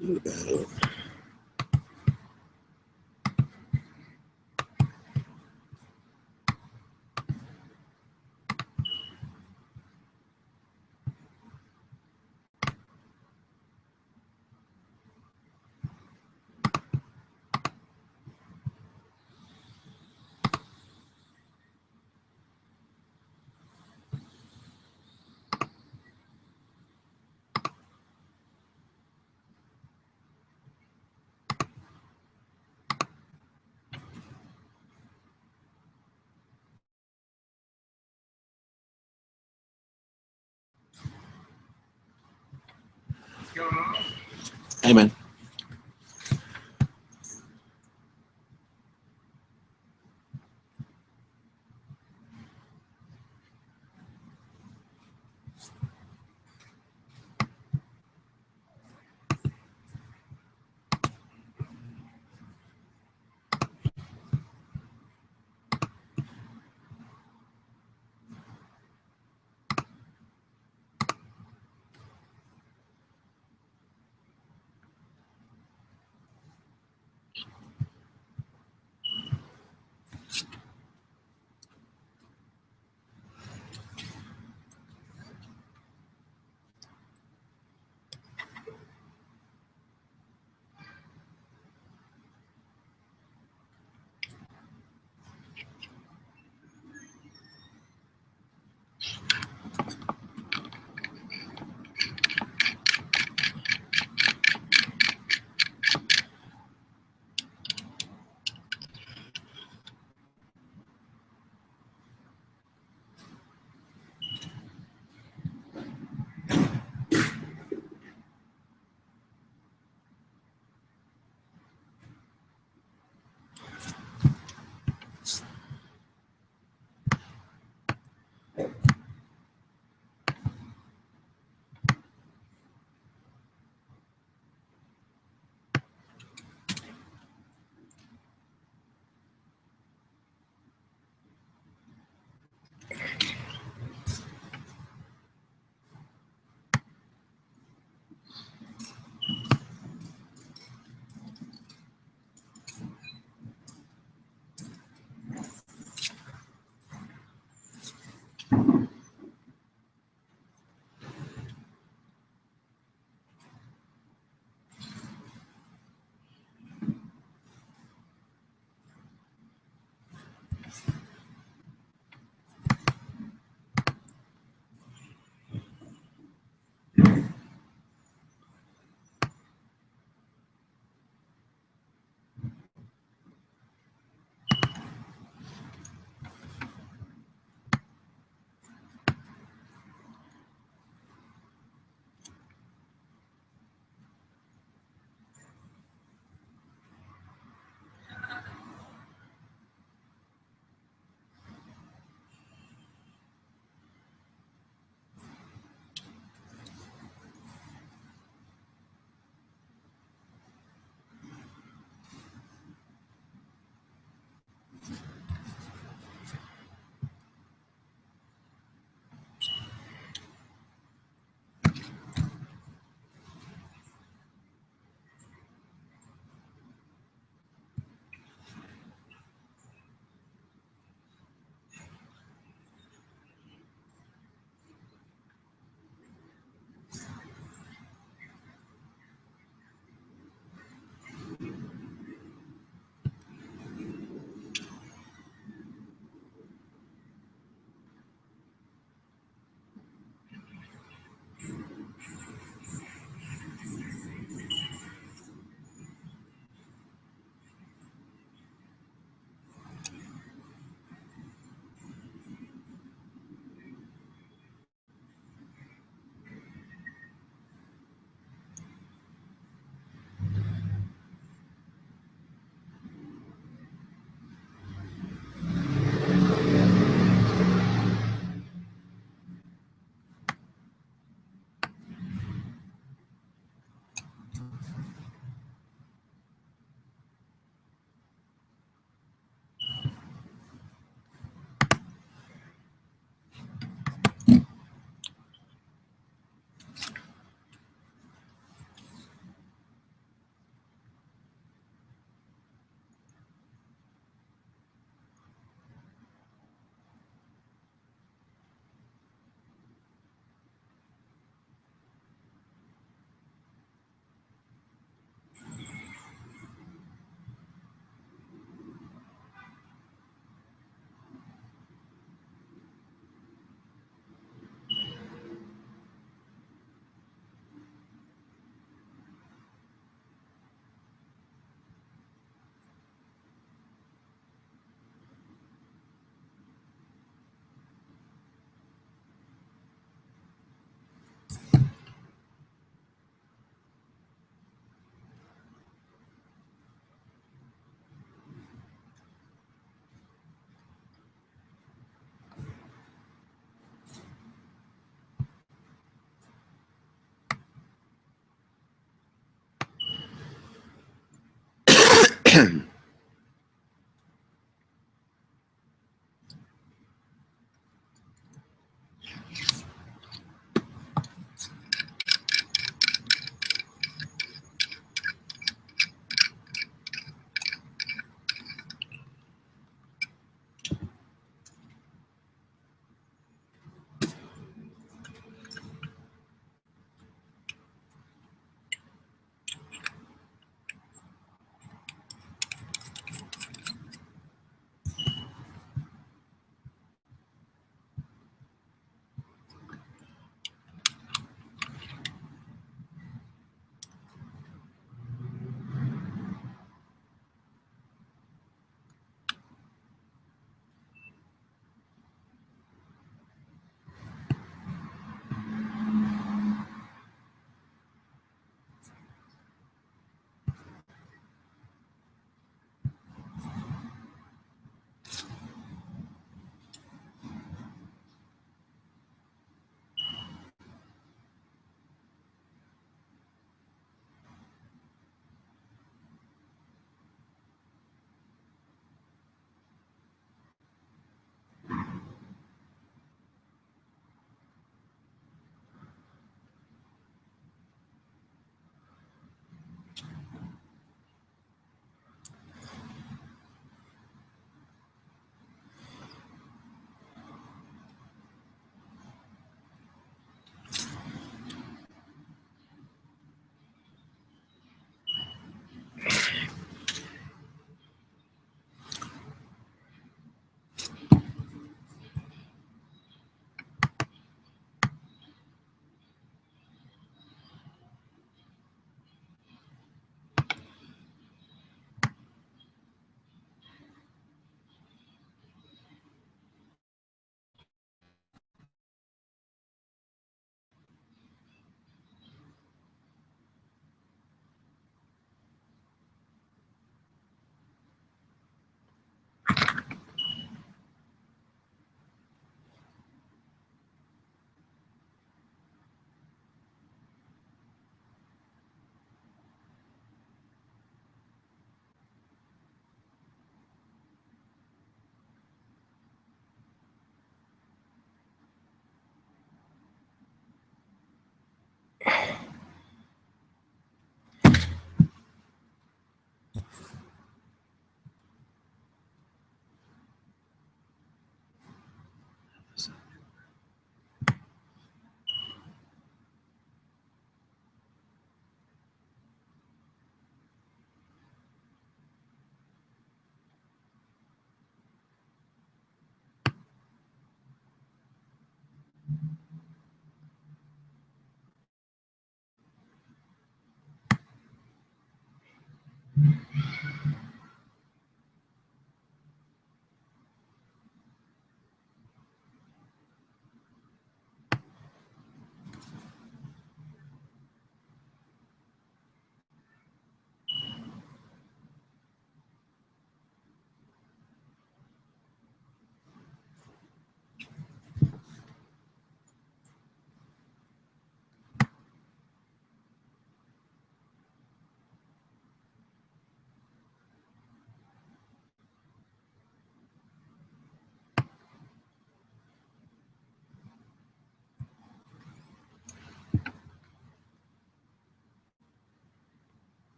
Hey, man.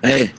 Hey.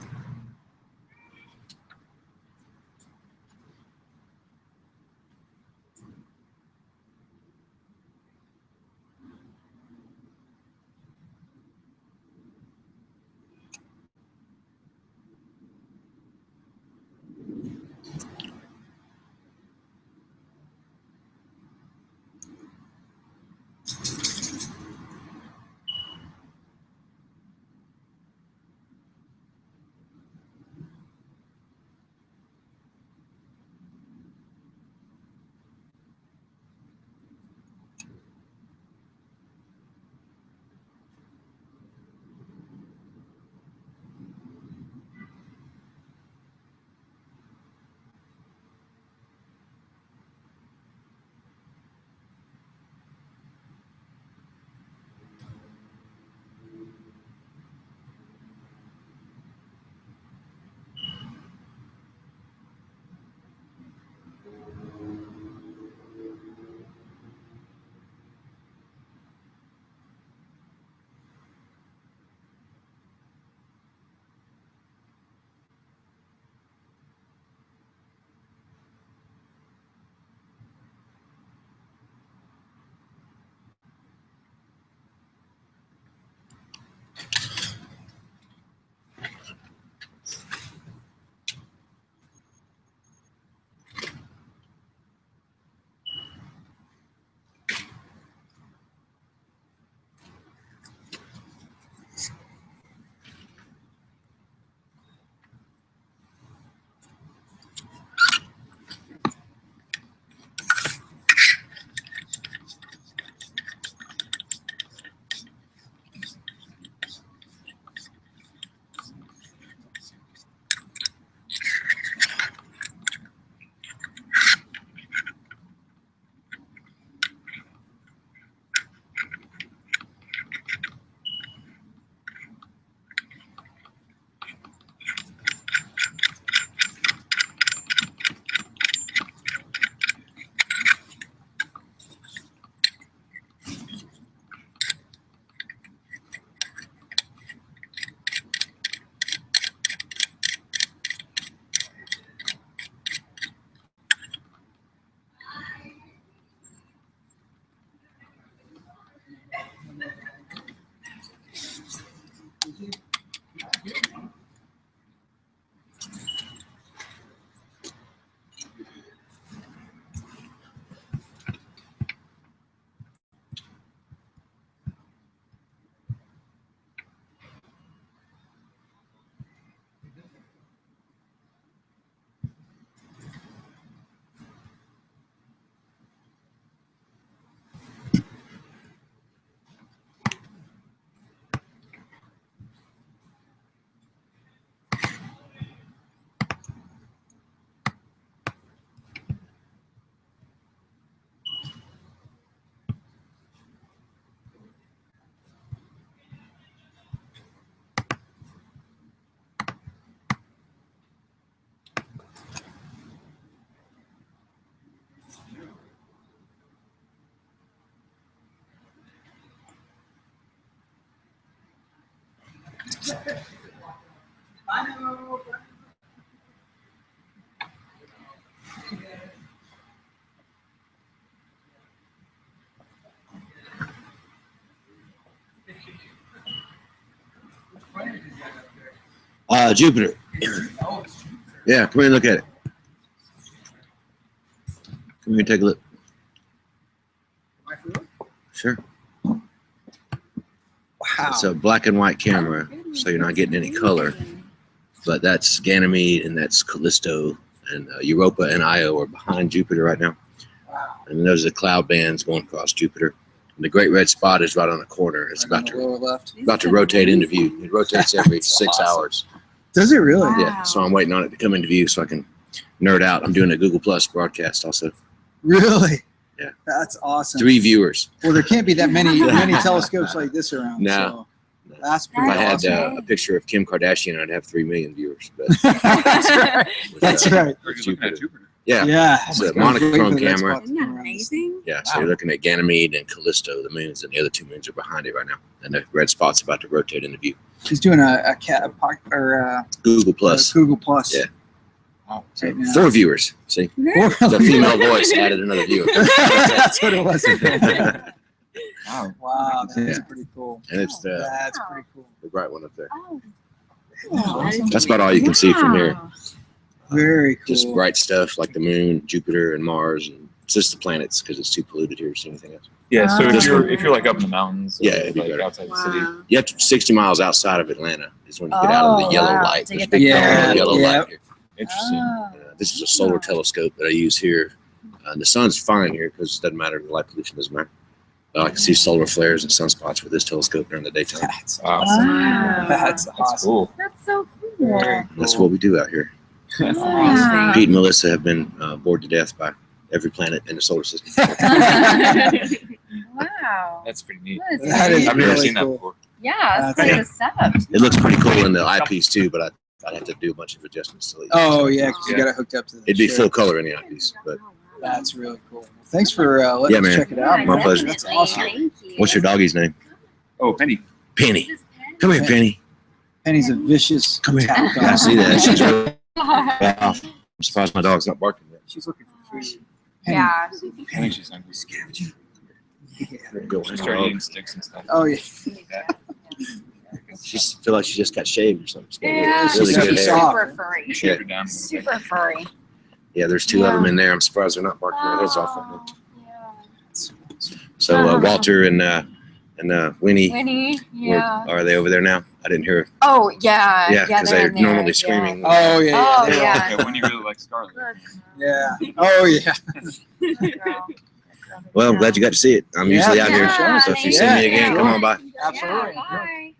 Jupiter. Yeah, come here and look at it. Come here and take a look. Sure. Wow. It's a black and white camera, so you're not getting any color. But that's Ganymede and that's Callisto, and Europa and Io are behind Jupiter right now. And those are the cloud bands going across Jupiter. And the Great Red Spot is right on the corner. It's about to rotate into view. It rotates every 6 hours. Does it really? Wow. Yeah, so I'm waiting on it to come into view so I can nerd out. I'm doing a Google Plus broadcast also. Really? Yeah. That's awesome. 3 viewers. Well, there can't be that many telescopes like this around. No. So that's If pretty I had awesome. a picture of Kim Kardashian, I'd have 3 million viewers. But That's right. That's right. Or just looking at Jupiter. Yeah. Yeah. It's a Wait for the monochrome red camera. spot to Isn't that come around. amazing? Yeah, so you're looking at Ganymede and Callisto, the moons, and the other 2 moons are behind it right now. And the red spot's about to rotate into view. He's doing a Google Plus. Google Plus. Yeah. Wow. So Right now. 4 viewers. See? The female voice added another viewer. That's what it was. Wow. Wow, that's Yeah. pretty cool. And it's the That's pretty cool. bright one up there. Oh, Awesome. That's about all you can see from here. Very cool. Just bright stuff like the moon, Jupiter, and Mars. And it's just the planets because it's too polluted here to see anything else. Yeah. So This if you're like up in the mountains, or Yeah, it'd be like better. outside the city. Wow. You have to 60 miles outside of Atlanta is when you get out of the Oh, yellow wow. light. To There's get the big Yeah, yellow yeah. light here. Interesting. This is a solar telescope that I use here. The sun's fine here because it doesn't matter. The light pollution doesn't matter. I can see solar flares and sunspots with this telescope during the daytime. That's Wow. Wow. That's That's awesome. cool. That's so Very cool. And that's what we do out here. Wow. Pete and Melissa have been bored to death by every planet in the solar system. Wow. That's pretty neat. That is I've never really seen that cool. before. Yeah, it's That's quite a setup. It looks pretty cool in the eyepiece too, but I'd have to do a bunch of adjustments to it. Oh yeah, 'cause you Yeah. got it hooked up to the It'd be ship. full color in the eyepiece. But That's really cool. Thanks for letting Yeah, us man. check it out. My pleasure. That's awesome. Thank you. what's your doggy's name? Oh, Penny. Penny. This is Penny. Come here, Penny. Penny's a vicious Come here. attack dog. I see that. She's really off. I'm surprised my dog's not barking yet. She's looking for food. Penny. Yeah. I think she's hungry. Scavenging. Yeah. Go She started eating sticks and stuff. Oh yeah. She feel like she just got shaved or something. She's got Yeah, really she's good so hair. soft. super furry. You shaved her down. Super furry. Yeah, there's 2 of them in there. I'm surprised they're not barking their heads off right now. Yeah. So Walter and Winnie, Winnie, yeah. are they over there now? I didn't hear. Oh, yeah. Yeah, because they're they're in there, normally yeah. screaming. Oh yeah. Oh, they're all- yeah. Yeah, Winnie really likes Scarlet. Yeah. Oh yeah. Good girl. Well, I'm glad you got to see it. I'm Yeah, usually out here, yeah, so if you thank see me you. again, come on by. Absolutely. Yeah, bye.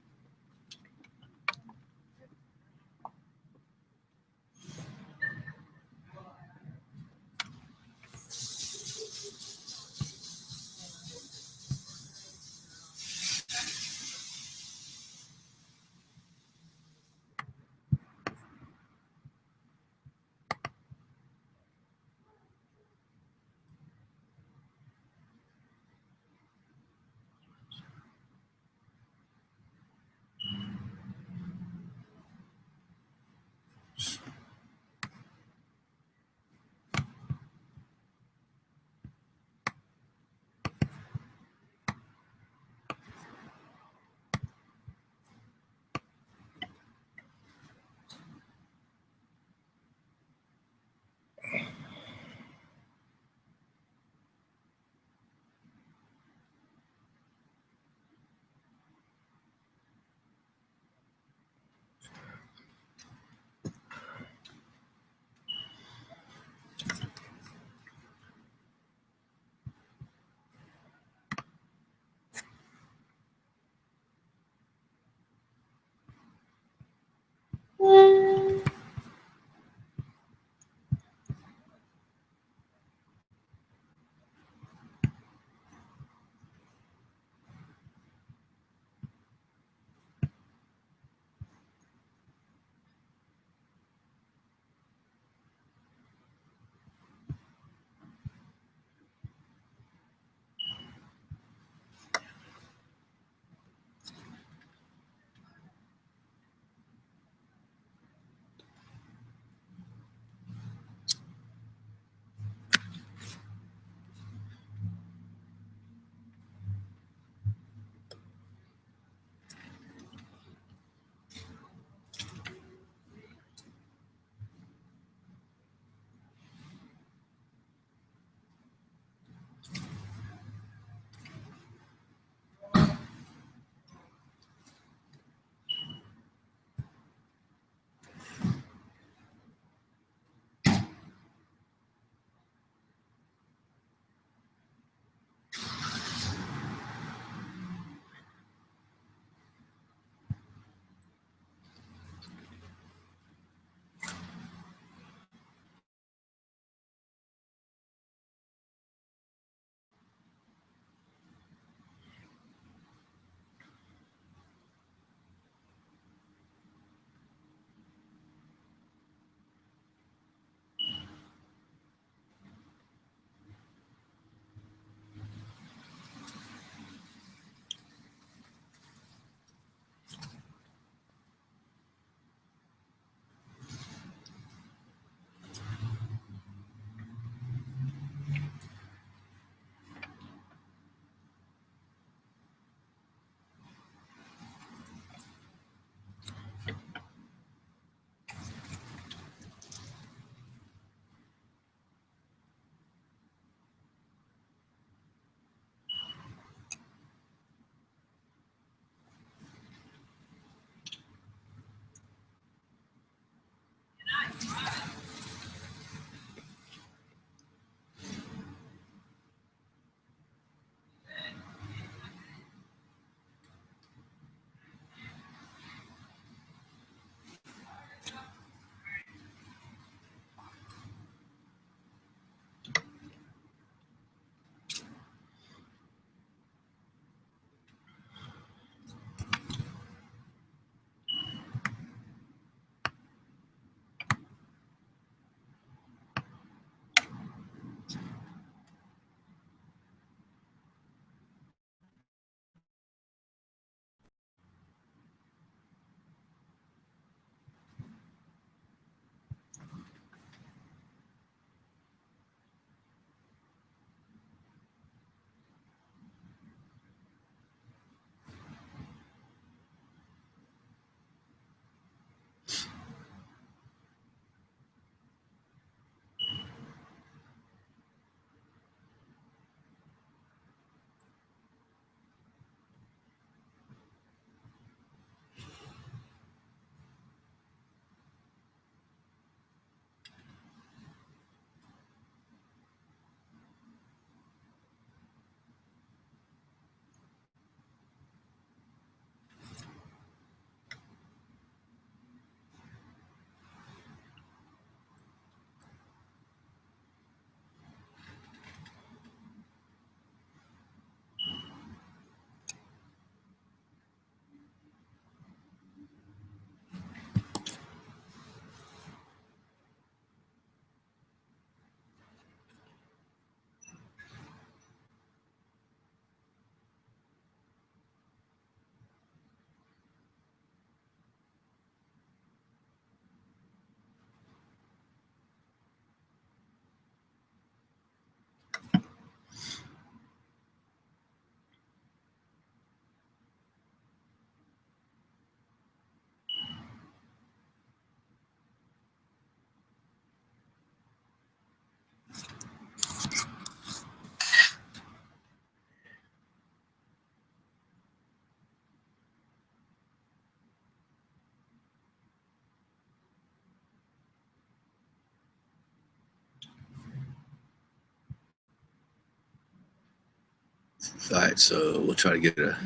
All right, so we'll try to get a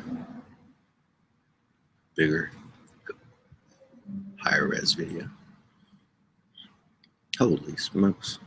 bigger, higher res video. Holy smokes.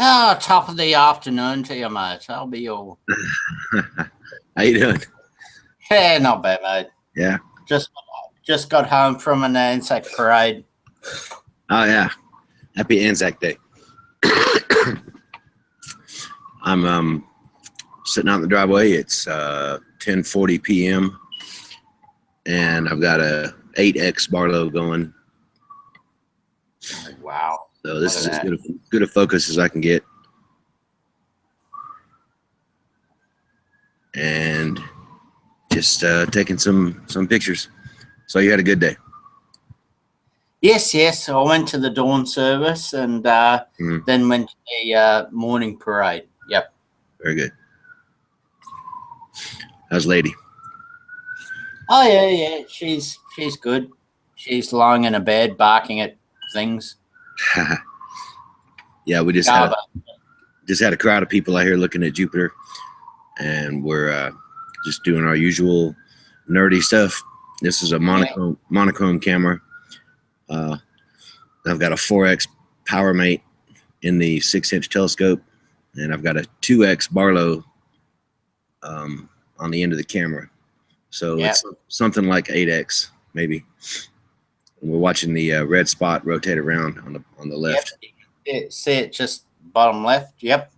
Oh, top of the afternoon to you, mate. I'll be all. How you doing? Yeah, not bad, mate. Yeah. Just got home from an Anzac parade. Oh yeah. Happy Anzac Day. I'm sitting out in the driveway. It's 10:40 p.m. and I've got a 8X Barlow going. Wow. So this is Look as at good a focus as I can get. And just taking some pictures. So you had a good day. Yes. I went to the dawn service and then went to the morning parade. Yep. Very good. How's lady? Oh yeah. She's good. She's lying in a bed barking at things. Yeah, we just had a crowd of people out here looking at Jupiter, and we're just doing our usual nerdy stuff. This is a monochrome camera. I've got a 4X PowerMate in the 6-inch telescope, and I've got a 2X Barlow on the end of the camera. So it's something like 8X maybe. And we're watching the red spot rotate around on the left. Yep. See it just bottom left. Yep.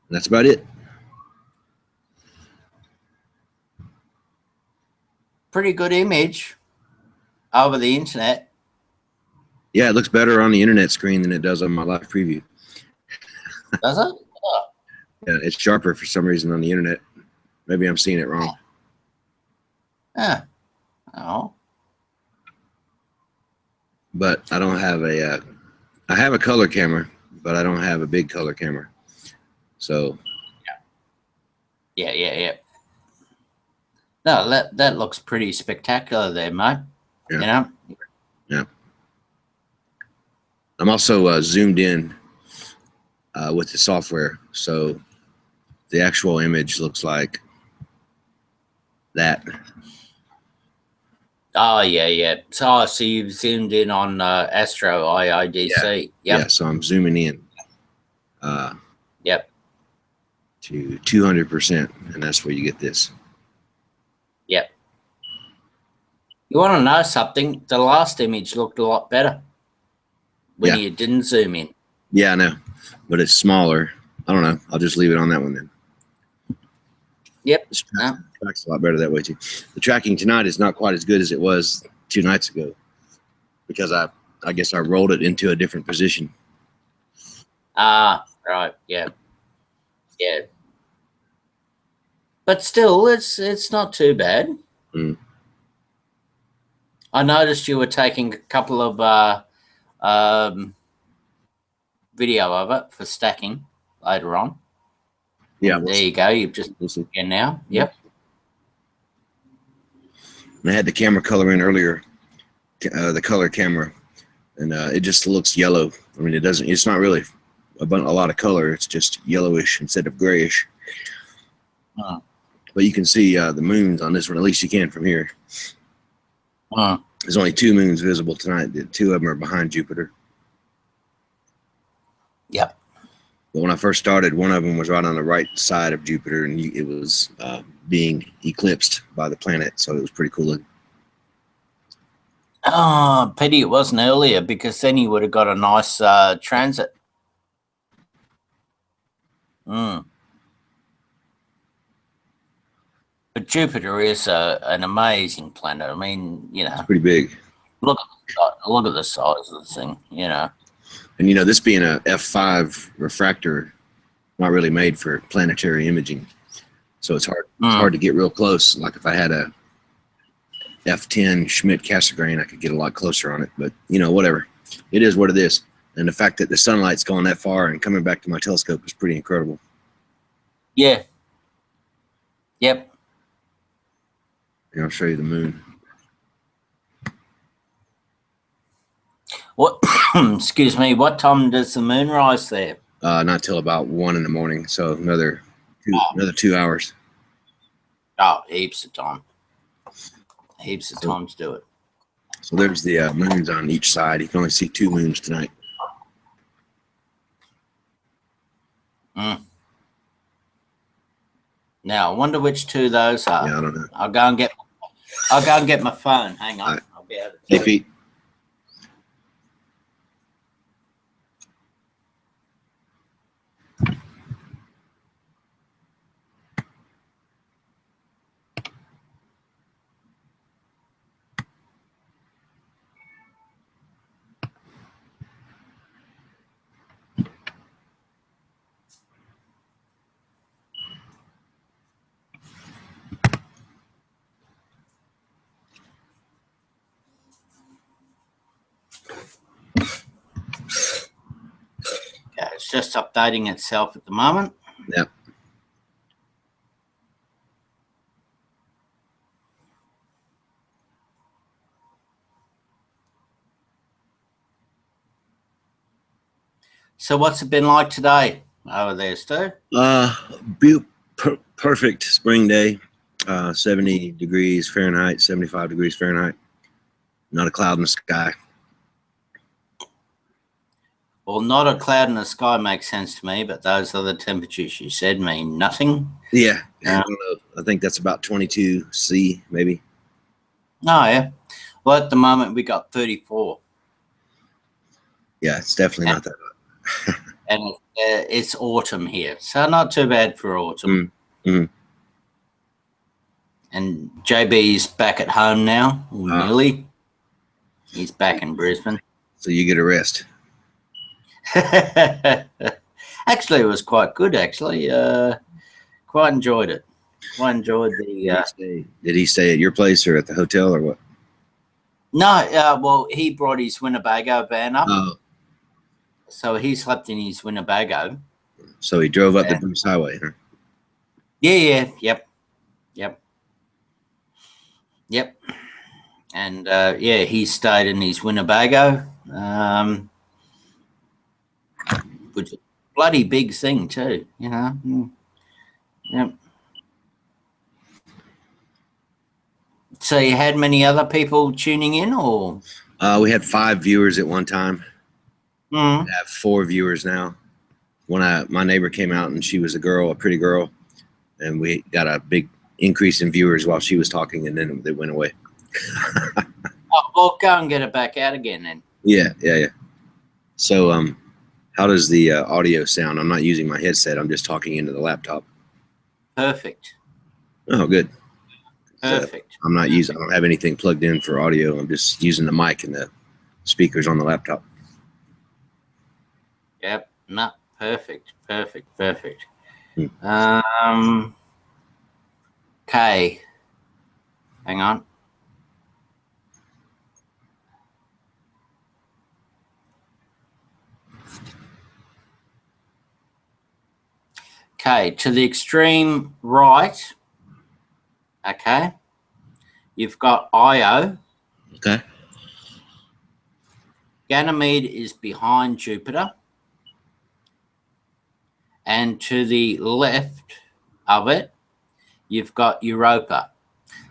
That's about it. Pretty good image over the internet. Yeah, it looks better on the internet screen than it does on my live preview. Does it? Oh. Yeah, it's sharper for some reason on the internet. Maybe I'm seeing it wrong. Yeah. Oh. But I don't have I have a color camera, but I don't have a big color camera. So. Yeah. No, that looks pretty spectacular there, mate. Yeah. You know? Yeah. I'm also zoomed in with the software, so the actual image looks like that. Oh yeah. So you've zoomed in on Astro IIDC. Yeah, so I'm zooming in. Yep. To 200%, and that's where you get this. Yep. You want to know something? The last image looked a lot better when you didn't zoom in. Yeah, I know, but it's smaller. I don't know. I'll just leave it on that one then. Yep. It tracks a lot better that way too. The tracking tonight is not quite as good as it was 2 nights ago because I guess I rolled it into a different position. Ah, right. Yeah. But still, it's not too bad. Mm. I noticed you were taking a couple of video of it for stacking later on. Yeah. There you go. You've just again now. Yep. And I had the camera color in earlier, the color camera, and it just looks yellow. I mean, it's not really a lot of color. It's just yellowish instead of grayish. But you can see the moons on this one. At least you can from here. There's only 2 moons visible tonight. The 2 of them are behind Jupiter. Yep. But when I first started, one of them was right on the right side of Jupiter, and it was being eclipsed by the planet. So it was pretty cool. Oh, pity it wasn't earlier because then you would have got a nice transit. But Jupiter is an amazing planet. I mean, you know, It's pretty big. look at the size of the thing. You know, And this being a F5 refractor, not really made for planetary imaging, so it's hard. It's hard to get real close. Like if I had a F10 Schmidt-Cassegrain, I could get a lot closer on it. But whatever, it is what it is. And the fact that the sunlight's going that far and coming back to my telescope is pretty incredible. yeah, yep. I'll show you the moon. What? Excuse me. What time does the moon rise there? Not till about 1 in the morning. So another 2 hours. Oh, heaps of time. Heaps of time to do it. So there's the moons on each side. You can only see 2 moons tonight. Now, I wonder which 2 those are. Yeah, I don't know. I'll go and get my phone. Hang on. Alright. I'll be able to Hey, tell you. Pete. Okay, it's just updating itself at the moment. Yep. So what's it been like today over there, Stu? Perfect spring day. 70 degrees Fahrenheit, 75 degrees Fahrenheit. Not a cloud in the sky. Well, not a cloud in the sky makes sense to me, but those other temperatures you said mean nothing. Yeah. I don't know. I think that's about 22 C, maybe. Oh, yeah. Well, at the moment, we got 34. Yeah, it's definitely not that hot. And it's autumn here, so not too bad for autumn. And JB's back at home now, or nearly. He's back in Brisbane. So you get a rest. Actually, it was quite good. Actually, quite enjoyed it. Quite enjoyed the. Did he stay at your place or at the hotel or what? No, well, he brought his Winnebago van up, Oh, so he slept in his Winnebago. so he drove up the Bruce Highway, huh? Yeah, yep. And yeah, he stayed in his Winnebago, which is a bloody big thing too, you know. Yep. So you had many other people tuning in, or? We had 5 viewers at one time. Mm. We have 4 viewers now. My neighbor came out and she was a pretty girl, and we got a big increase in viewers while she was talking, and then they went away. Oh, well, go and get it back out again then. Yeah. So, how does the audio sound? I'm not using my headset. I'm just talking into the laptop. Perfect. Oh, good. Perfect. I don't have anything plugged in for audio. I'm just using the mic and the speakers on the laptop. Yep. No, perfect. Hmm. Okay. Hang on. Okay, to the extreme right, okay, you've got Io. Okay. Ganymede is behind Jupiter. And to the left of it, you've got Europa.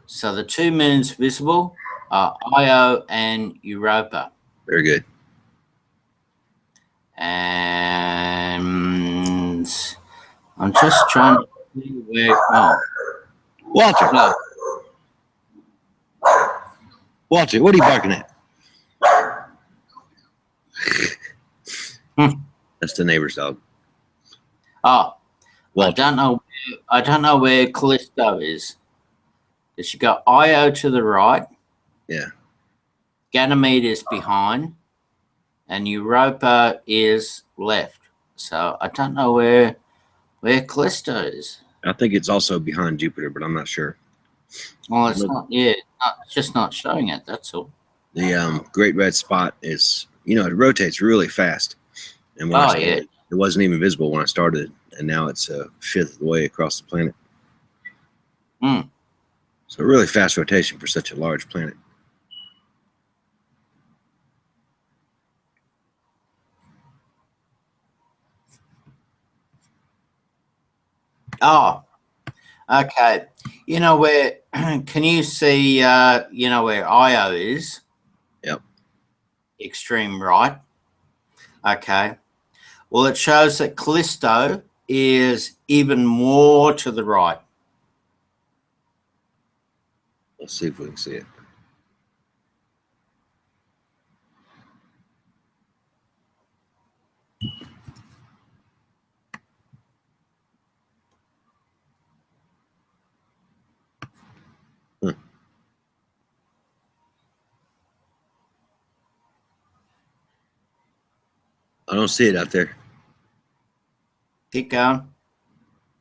So the 2 moons visible are Io and Europa. Very good. And I'm just trying to see where. Oh, Walter, no. Walter, what are you barking at? That's the neighbor's dog. Oh, Walter. I don't know where Callisto is. Because you got Io to the right. Yeah. Ganymede is behind, and Europa is left. So I don't know where Callisto is. I think it's also behind Jupiter, but I'm not sure. Well, it's not. Yeah, it's just not showing it. That's all. The Great Red Spot is, it rotates really fast. And when I started, it wasn't even visible when I started, and now it's a fifth of the way across the planet. Mm. So really fast rotation for such a large planet. Oh, okay. You know where? Can you see? You know where Io is? extreme right. Okay. Well, it shows that Callisto is even more to the right. Let's see if we can see it. I don't see it out there. Keep going.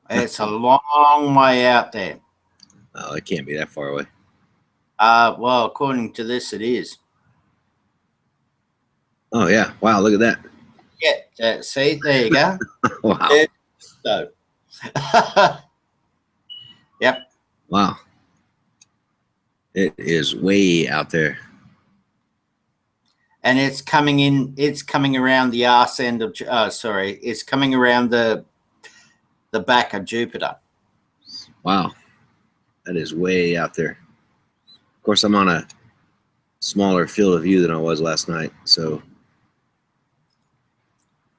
It's a long way out there. Oh, it can't be that far away. Well, according to this, it is. Oh yeah! Wow, look at that. Yeah. See, there you go. Wow. So, yep. Wow. It is way out there. And it's coming in. It's coming around the arse end of. It's coming around the back of Jupiter. Wow. That is way out there. Of course, I'm on a smaller field of view than I was last night. So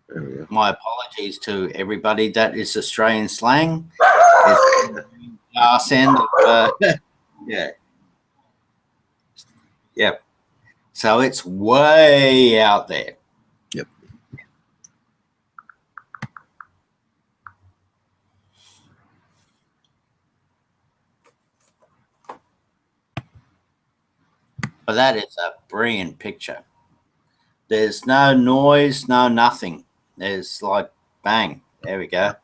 there we go. My apologies to everybody. That is Australian slang. It's the arse end of, yeah. Yep. So it's way out there. Yep. But that is a brilliant picture. There's no noise, no nothing. There's like bang. There we go.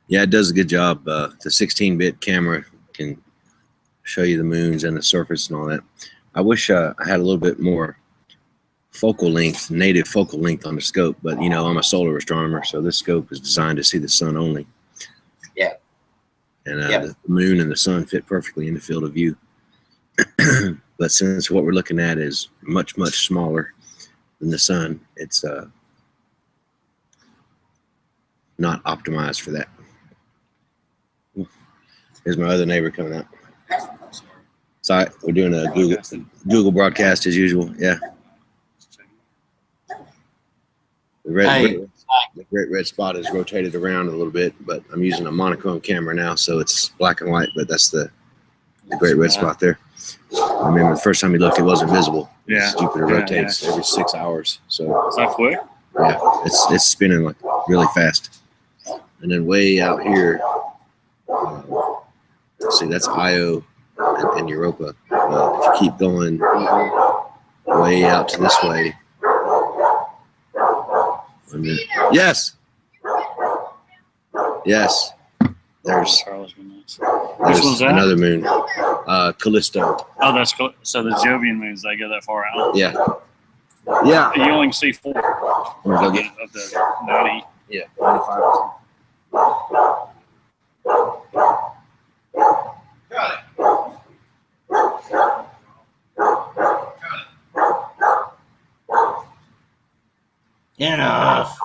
Yeah, it does a good job. The 16-bit camera can show you the moons and the surface and all that. I wish I had a little bit more focal length, native focal length on the scope, but you know, I'm a solar astronomer, so this scope is designed to see the sun only. Yeah. And Yep. the moon and the sun fit perfectly in the field of view. But since what we're looking at is much, much smaller than the sun, it's not optimized for that. Here's my other neighbor coming out. Sorry, we're doing a Google broadcast as usual. Yeah. The great red spot is rotated around a little bit, but I'm using a monochrome camera now, so it's black and white, but that's the great red spot there. I remember the first time we looked, it wasn't visible. Yeah. Jupiter Yeah, rotates every 6 hours. So Is that quick? yeah, it's spinning like really fast. And then way out here, see, that's Io and Europa. If you keep going way out to this way, yes, yes, there's Which one's that? another moon, Callisto. Oh, that's cool. So the Jovian moons, they go that far out. Yeah, yeah. You only can see 4 Wanna go of get- the 90. Yeah, 95%. Enough.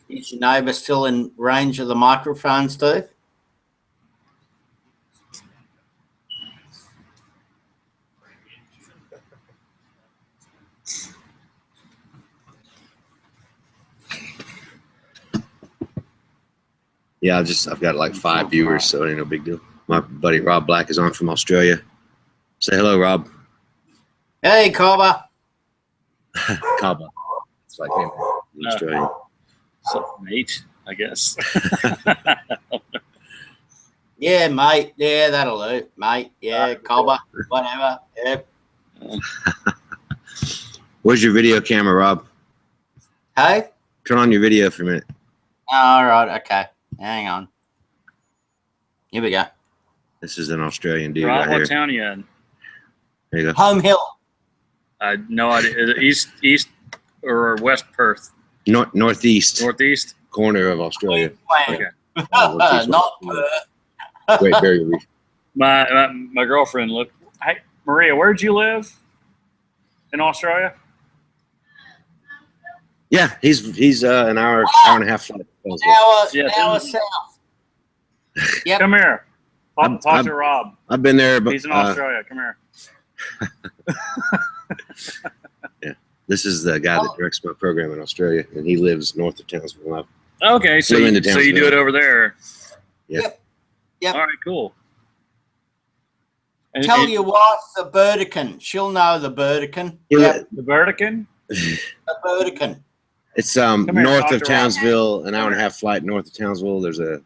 Is your neighbour still in range of the microphone, Steve? Yeah, I've got like 5 viewers, so it ain't no big deal. My buddy Rob Black is on from Australia. Say hello, Rob. Hey, Cobber. Kaba. It's like him in Australia. So, mate, I guess. Yeah, mate. Yeah, that'll do, mate. Yeah, Cobber. Whatever. Yep. Where's your video camera, Rob? Hey? Turn on your video for a minute. All right. Okay. Hang on. Here we go. This is an Australian dude Rob, right what here. town you in? There you go. Home Hill. I had no idea. Is it east or west Perth? Northeast Northeast? corner of Australia. Queensland. Okay. Not Perth. Great Barrier Reef. My girlfriend lived. Hey, Maria, where'd you live in Australia? Yeah, he's an hour and a half flight. Hour Yeah, south. Yep. Come here. I'm- Talk to Rob. I've been there, but He's in Australia. Come here. this is the guy that directs my program in Australia, and he lives north of Townsville. Okay, so Flew you, into so you do Townsville. it over there. Yep. All right, cool. And, Tell and your wife the Burdekin. She'll know the Burdekin. Yeah. Yep, the Vatican. the Burdekin. It's here, north Dr. of Townsville, an hour and a half flight north of Townsville. There's a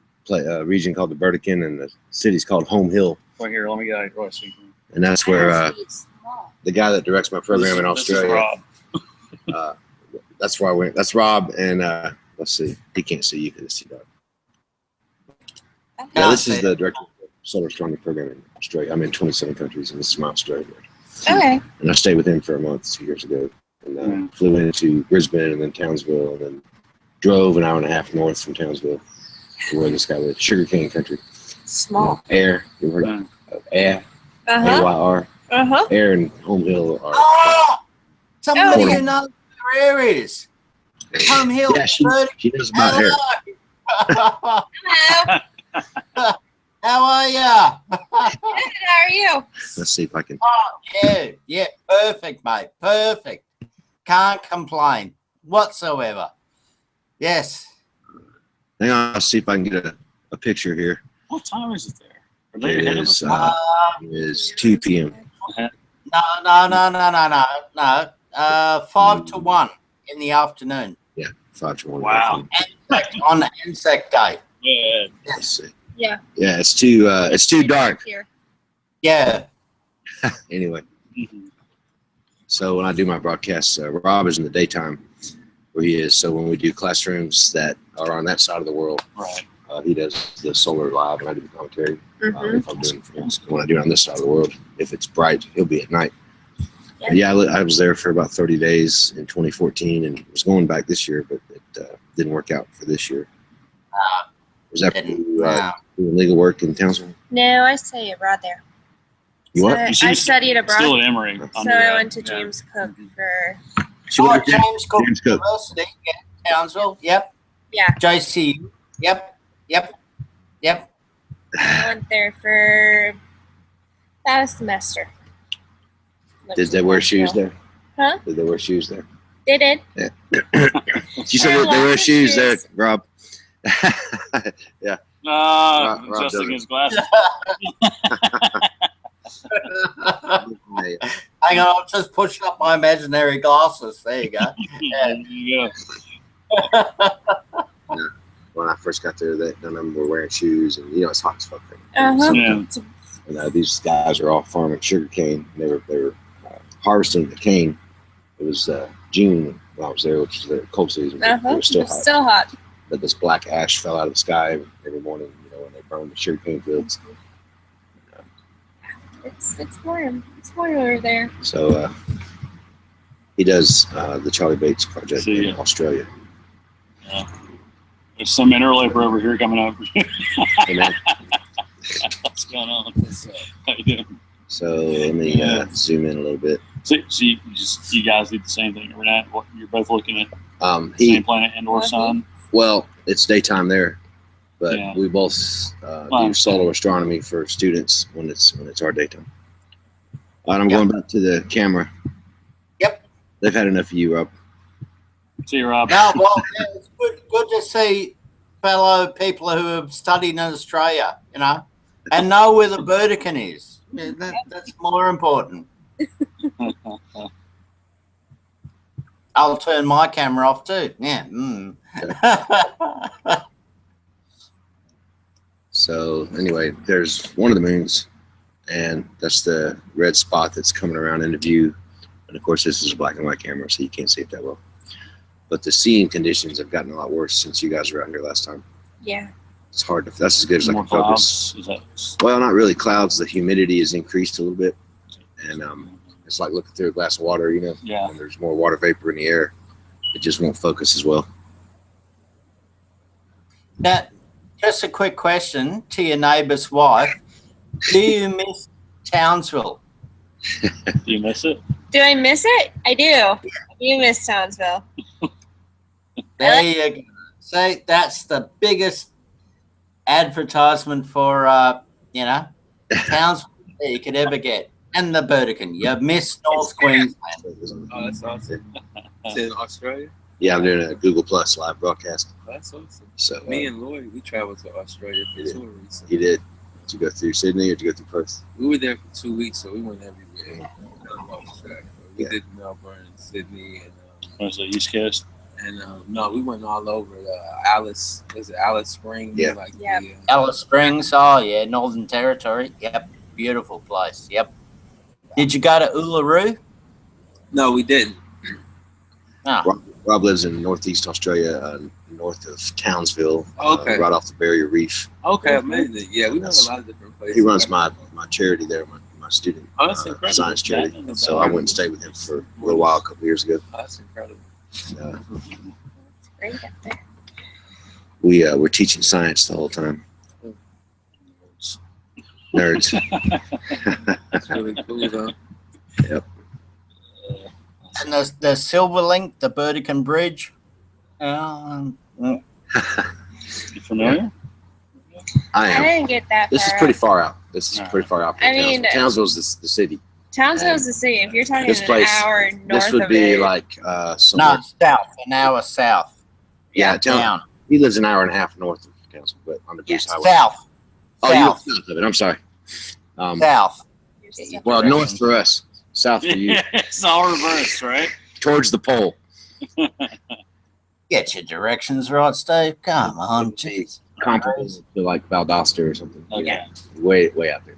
region called the Burdekin, and the city's called Home Hill, Well, here, let me get it. and that's where the guy that directs my program in This is Australia. Rob. That's where I went. That's Rob, and let's see, he can't see you because it's dog. Yeah, this is the director of the solar astronomy program in Australia. I'm in 27 countries, and this is my Australia. Okay. And I stayed with him for a month 2 years ago, and flew into Brisbane and then Townsville, and then drove an hour and a half north from Townsville to where this guy lives, sugarcane country. Small. Air, you heard of Air? Uh-huh. AYR. Uh-huh. Air and Home Hill are. Oh, somebody Oh. who knows where areas. Home Hill. Yeah, she knows about hair. Hello. Hello. How are ya? Good. How are you? Let's see if I can. Yeah, perfect, mate. Perfect. Can't complain whatsoever. Yes. Hang on, I'll see if I can get a picture here. What time is it there? Are they It ahead of is, us? it is 2 p.m. No. 5 to 1 in the afternoon. Yeah, 5 to 1. Wow. On the Anzac Day. Yeah. Let's see. Yeah. Yeah, it's too dark. Here. Yeah. Anyway, Mhm. so when I do my broadcasts, Rob is in the daytime where he is. So when we do classrooms that are on that side of the world, Right. he does the solar live and I do the commentary. Mm-hmm. If I'm doing when I do it on this side of the world, if it's bright, he'll be at night. But yeah, I was there for about 30 days in 2014 and was going back this year, but it didn't work out for this year. Was that doing legal work in Townsville? No, I studied abroad there. You what? So I studied Still abroad. at Emory. So I went to James Cook for She went to James Cook James Cook. University. Yeah, Townsville. Yep. yeah. JC. Yep. I went there for about a semester. Did they wear shoes there? Huh? Did they wear shoes there? They did. You said they wear shoes there, Rob. Yeah. Rob Adjusting doesn't. his glasses. Hang on, I'll just push up my imaginary glasses. There you go. There you go. When I first got there, none of them were wearing shoes, and it's hot as fuck there. Uh-huh. Yeah. And these guys are all farming sugar cane. They were harvesting the cane. It was June when I was there, which is the cold season. But Uh-huh. It was still It's hot. still hot. But this black ash fell out of the sky every morning. When they burned the sugar cane fields. It's warm. It's warm over there. So he does the Charlie Bates project See in ya. Australia. There's some interlabor over here coming up. And then- What's going on? How you doing? so let me zoom in a little bit. So you guys do the same thing. We're not. You're both looking at the He same planet and/or sun. well, it's daytime there, but Yeah. we both Well, do solar astronomy for students when it's our daytime. All right, I'm going back to the camera. Yep. They've had enough of you, Rob. See you, Rob. No, well, yeah, it's good to see fellow people who have studied in Australia, and know where the Burdekin is. Yeah, that's more important. I'll turn my camera off too. Yeah. Mm. So anyway, there's one of the moons, and that's the red spot that's coming around into view. And of course, this is a black and white camera, so you can't see it that well. But the seeing conditions have gotten a lot worse since you guys were out here last time. Yeah. It's hard to. That's as good as I More can focus. clouds. Is that? Well, not really clouds. The humidity has increased a little bit, and it's like looking through a glass of water. Yeah. And there's more water vapor in the air. It just won't focus as well. Now, just a quick question to your neighbour's wife. Do you miss Townsville? Do you miss it? Do I miss it? I do. I do miss Townsville. There you go. See, that's the biggest advertisement for towns that you could ever get. And the Burdekin. You miss North Queensland. Oh, that's awesome. It's in Australia? Yeah, I'm doing a Google Plus live broadcast. Oh, that's awesome. So Me and Lloyd, we traveled to Australia for Yeah. tour recently. you did. Did you go through Sydney or did you go through Perth? We were there for 2 weeks, so we went everywhere. I lost track. We Yeah. did Melbourne, Sydney, Was the East Coast? and no, we went all over. Alice, was it Alice Springs? Yeah. Like Yep. Alice Springs. Oh, yeah. Northern Territory. Yep. Beautiful place. Yep. Did you go to Uluru? No, we didn't. No. Rob lives in Northeast Australia, north of Townsville, Okay. right off the Barrier Reef. Okay, amazing. Yeah, we went a lot of different places. He runs my charity there, my student Oh, that's incredible. science charity. That is So I went and stayed with him for a little while a couple years ago. Oh, that's incredible. Uh, It's great up there. we were teaching science the whole time. Nerds. That's really cool, though. And the Silverlink, the Burdekin Bridge. You familiar? I I am. didn't get that This is far pretty up. far out. This is Alright. pretty far out from I mean- Townsville. Townsville's the city. Townsville's the city. If you're talking This an place- hour north This would of be it, like somewhere. No, south. An hour south. Yeah, Down. He lives an hour and a half north of Townsville, but on the Bruce Yes. Highway. South. Oh, you're South. south of it. I'm sorry. South. you're stuck Well, in it. north for us, south for you, It's all reversed, right? towards the pole. Get your directions right, Steve. Come on, jeez. Comparable to like Valdosta or something. Okay. Yeah, way out there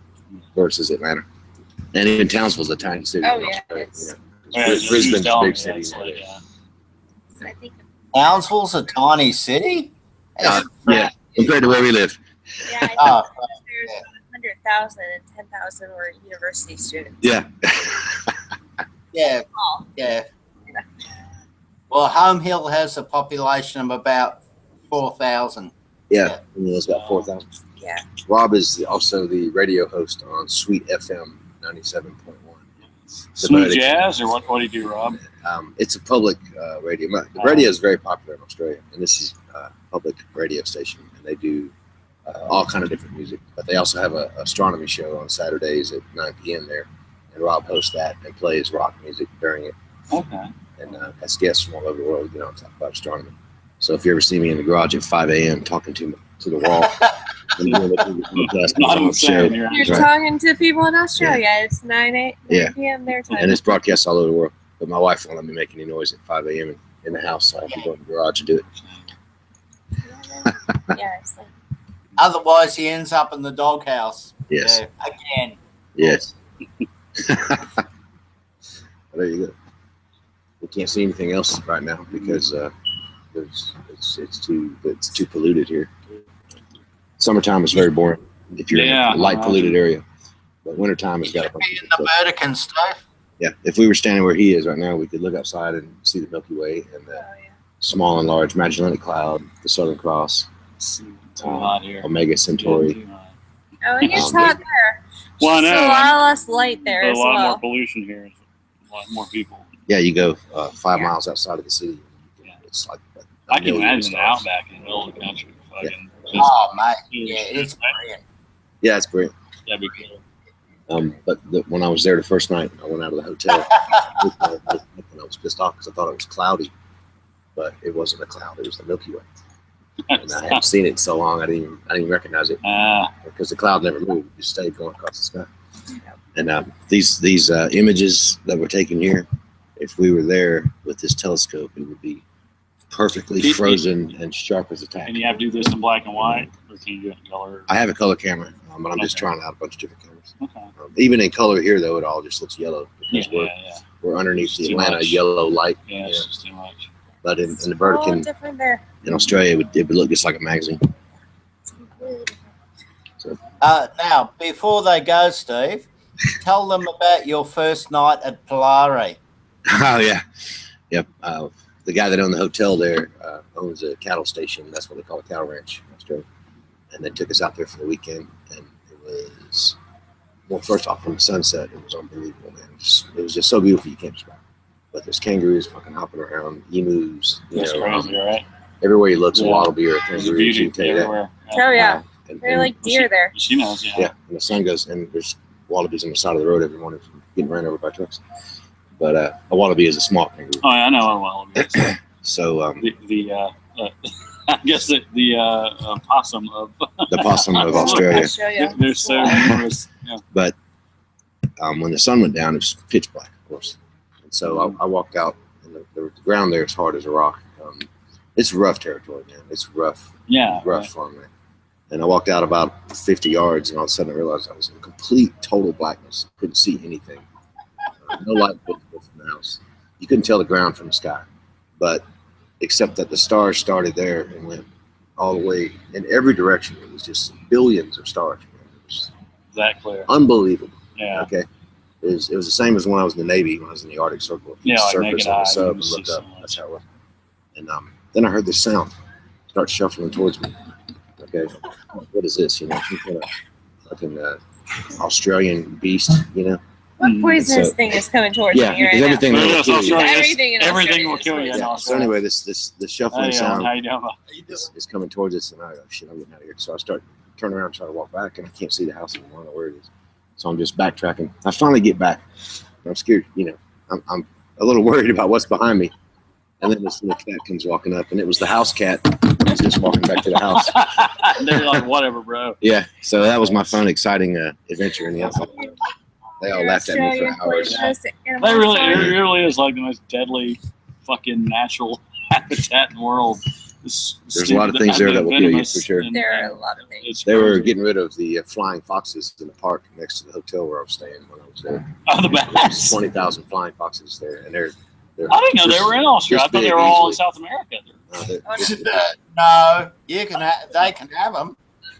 versus Atlanta. And even Townsville's a tiny city. Oh, in yeah, Australia, it's- you know. Yeah, Brisbane's she's a telling big me city. that's like, yeah. I think, Townsville's a tiny city. That's Yeah, compared to where we live. yeah, I think Oh, there's 100,000 and 10,000 were university students. Yeah. yeah, Oh, yeah. Well, Home Hill has a population of about 4,000. Yeah, and it's about 4,000. yeah. Rob is also the radio host on Sweet FM 97.1. Smooth Burdekin. jazz, or what do you do, Rob? It's a public radio. The radio is very popular in Australia, and this is a public radio station, and they do all kind of different music. But they also have an astronomy show on Saturdays at 9 p.m. there, and Rob hosts that and plays rock music during it, Okay. and has guests from all over the world, and talk about astronomy. So if you ever see me in the garage at 5 a.m. talking to the wall, I'm doing the podcast Not on on the show. You're You're right. talking to people in Australia. It's 9 Yeah. p.m. their time. And it's broadcast all over the world. But my wife won't let me make any noise at 5 a.m. in the house, so I have to go in the garage and do it. yeah, it's like, Otherwise, he ends up in the doghouse. Yes. Yeah, again. Yes. There you go. We can't see anything else right now because it's too polluted here. Summertime is very boring if you're Yeah, in a light I polluted area, but wintertime has got a bunch Be of in the good stuff. Burdekin stuff. Yeah, if we were standing where he is right now, we could look outside and see the Milky Way and the oh, yeah. small and large Magellanic Cloud, the Southern Cross, Too hot here. Omega Centauri. Too hot. Oh, it gets Um, hot there. Well, I There's know. a lot less light there A as lot more well. pollution here. A lot more people. Yeah, you go 5 Yeah. miles outside of the city. Yeah. It's like a I can million imagine the stars. outback in the middle of the country. Fucking Oh, mate. Yeah, it's brilliant. Yeah, it's great. that'd be cool. But when I was there the first night, I went out of the hotel. And I was pissed off because I thought it was cloudy, but it wasn't a cloud. It was the Milky Way, and I hadn't seen it in so long. I didn't even recognize it because the cloud never moved; it just stayed going across the sky. And these images that we're taking here, if we were there with this telescope, it would be perfectly frozen and sharp as a tack. And you have to do this in black and white, or can you do it in color? I have a color camera, but I'm just Okay. trying out a bunch of different cameras. Okay. Even in color here, though, it all just looks yellow because Yeah. we're underneath the Too Atlanta much. yellow light. Yeah, it's just too much. But in the All Burdekin, different there. in Australia, it would look just like a magazine. It's completely different. Now, before they go, Steve, tell them about your first night at Polari. Oh yeah, yep. The guy that owned the hotel there owns a cattle station. That's what they call a cattle ranch in Australia. And they took us out there for the weekend, and it was first off from the sunset, it was unbelievable, man. It was just so beautiful you can't describe it. But there's kangaroos fucking hopping around, emus, That's crazy, right? everywhere you look, a Yeah. wallaby or a There's a kangaroo. beauty You can tell you that. everywhere. Oh, yeah. And, They're like deer there. She knows, yeah. yeah, and the sun goes, and there's wallabies on the side of the road every morning from getting ran over by trucks. But a wallaby is a small kangaroo. Oh, yeah, I know. Well, So I guess the possum of the possum of Australia. Australia. they're so numerous. Yeah. But when the sun went down, it was pitch black, of course. And so I walked out, and the ground there is hard as a rock. It's rough territory, man. It's rough Yeah. farmland. And I walked out about 50 yards, and all of a sudden I realized I was in complete, total blackness. Couldn't see anything. No light visible from the house. You couldn't tell the ground from the sky, but except that the stars started there and went all the way in every direction. It was just billions of stars. Man. It was That clear. unbelievable. Yeah. Okay. It was the same as when I was in the Navy, when I was in the Arctic Circle. Yeah, like surface naked on eye, the sub you and see looked so up. much. That's how it was. And then I heard this sound start shuffling towards me. Okay. What is this? You know, some kind of fucking Australian beast, you know? What poisonous So- thing is coming towards Yeah, me right because now? everything Well, will yes, kill you. Australia. Everything in Everything Australia will is kill you. poisonous. Yeah. So anyway, this shuffling Hey, sound how you doing? is coming towards us, and I go, shit, I'm getting out of here. So I start turning around, trying to walk back, and I can't see the house anymore. I don't know where it is. So I'm just backtracking. I finally get back. I'm scared, you know. I'm a little worried about what's behind me. And then this little cat comes walking up, and it was the house cat. He's just walking back to the house. They're like, whatever, bro. Yeah. So that was my fun, exciting adventure in the outside. They all laughed at me for Australian hours. poisonous animal It sign. really is like the most deadly fucking natural habitat in the world. There's a lot of things there that will kill you, for sure. There are a lot of things. They were getting rid of the flying foxes in the park next to the hotel where I was staying when I was there. Oh, the There was bats. 20,000 flying foxes there, and they're I didn't know they were in Australia. I thought they were all in South America. No, you can. They can have them.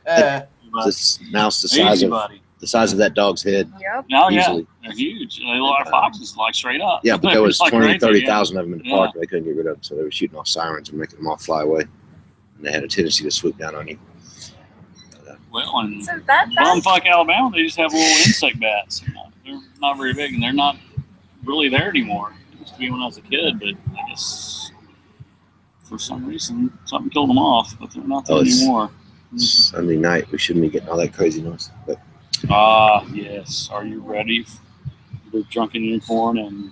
Now it's Easy, buddy. the size of that dog's head. Yep. Oh, yeah. Easily. They're huge. They look like foxes, like straight up. Yeah, but there was Like 20, crazy, 30,000 of them in the Yeah. park, and they couldn't get rid of them, so they were shooting off sirens and making them all fly away. And they had a tendency to swoop down on you. Well, and So that's bumfuck Alabama, they just have little insect bats. You know, they're not very big, and they're not really there anymore. It used to be when I was a kid, but I guess for some reason something killed them off. But they're not there anymore. Sunday night, we shouldn't be getting all that crazy noise. But Yes. Are you ready for the Drunken Unicorn and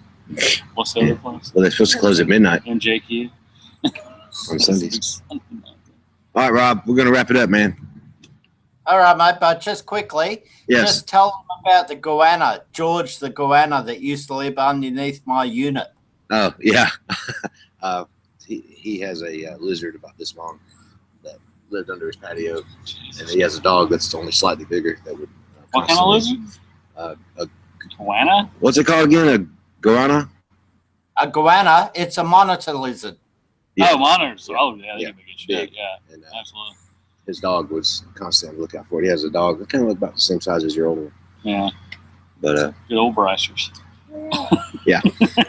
what's the other place? well, they're supposed to close at midnight And JQ on Sundays. All right, Rob, we're gonna wrap it up, man. All right, mate. But just quickly, Yes. just tell them about the goanna, George the goanna that used to live underneath my unit. Oh yeah. He has a lizard about this long that lived under his patio, and he has a dog that's only slightly bigger. That would. What kind of lizard? A Koana? What's it called again? A guarana? A goanna, it's a monitor lizard. Yeah. Oh, monitors. Oh, yeah, they Yeah. can make it shit. Big. Yeah, And absolutely. his dog was constantly on the lookout for it. He has a dog that kind of look about the same size as your older one. Yeah, But good old Bracers. Yeah.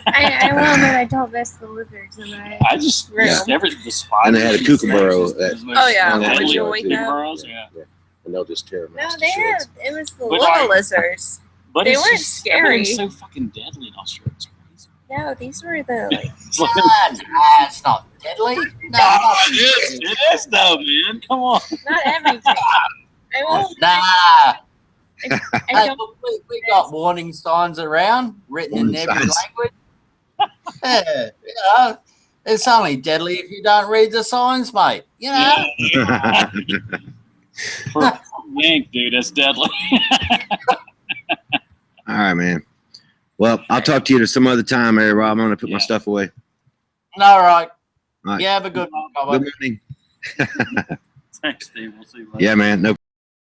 I will admit I don't miss the lizards and I just Yeah. the spiders. And they had a kookaburra that- Oh, yeah. Would you wake up? Kookaburras, yeah. and they'll just tear them No, to they had shreds. it was the But little like- lizards. But They it's weren't just, scary. everything's so fucking deadly in Australia. It's crazy. No, these were the like It's like, Nah, it's not deadly. No, nothing. it is though, man. Come on. not everything. I won't. Nah. I Hey, don't. look, we got warning signs around, written in Warning every signs. language. Yeah, you know, it's only deadly if you don't read the signs, mate. You know. For yank, dude, that's deadly. All right, man. Well, I'll talk to you some other time, Rob. I'm gonna put my Yeah. stuff away. All right. All right. Yeah, have a good one. Bye-bye. Good morning. Thanks, Steve. We'll see you later. Yeah, man. No